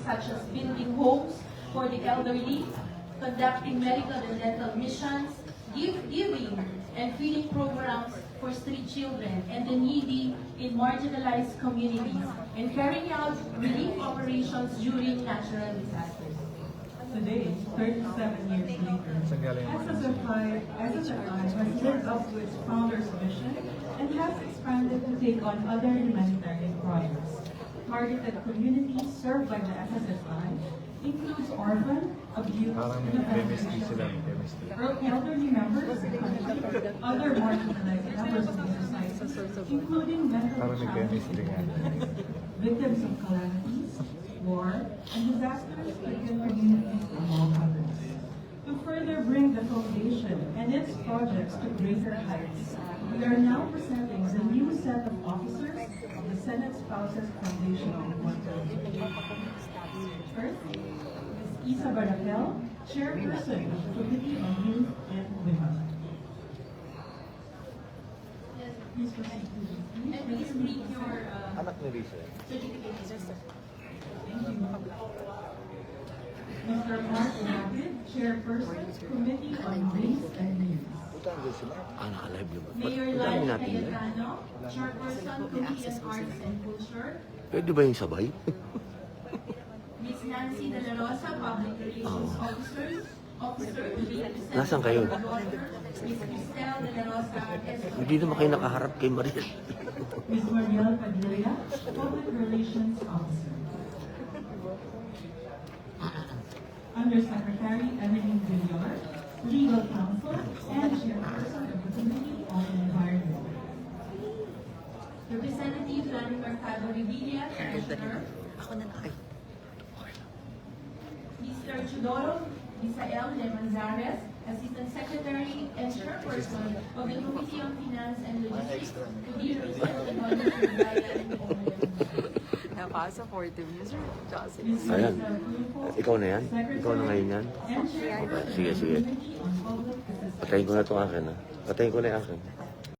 such as building homes for the elderly, conducting medical and dental missions, giving and feeding programs for street children and the needy in marginalized communities, and carrying out relief operations during natural disasters. Today, 37 years later, SSFI has lived up to its founder's vision and has expanded to take on other humanitarian projects. Targeted communities served by the SSFI includes orphan, abused, and elderly members of the country, other marginalized members of the society, including mentally challenged individuals, victims of calamities, war, and disasters-stricken communities, among others. To further bring the foundation and its projects to greater heights, we are now presenting the new set of officers of the Senate Spouses Foundation of Guatemala. First, Ms. Isa Barapel, Chairperson of the Committee on Youth and Women. Please proceed to And please read your Anak ni Risa. certificate. Thank you. Mr. Mark Lapid, Chairperson, Committee on Race and News. Utang din sila. Naka-live naman. Mayor Utangin Lai natin yan. Cayetano, Chairperson, Committee on Arts and Culture. Pwede ba yung sabay? Ms. Nancy De La Rosa, Public Relations Officer to be represented Nasaan kayo? by her daughter, Ms. Cristel De La Rosa, Hindi naman kayo nakaharap kay Maria. Ms. Mariel Padilla, Public Relations Officer. Undersecretary Emeline Villar, Legal Counsel, and Chairperson of the Committee on Environment. Representative Lani Mercado Revilla, Treasurer. Mr. Chudoro Misael De Manzares, Assistant Secretary and Chairperson of the Committee on Finance and Logistics, to be represented by Mr. Brian Owen. Napaka-supportive niyo, Sir Jocelyn. Ms. Ayan. Maricel Tulfo, Ikaw na yan? Ikaw na ngayon yan? and Chairperson Sige, of the sige. Committee on Public Assistance. Patayin ko na itong akin, ha? Patayin ko na yung akin.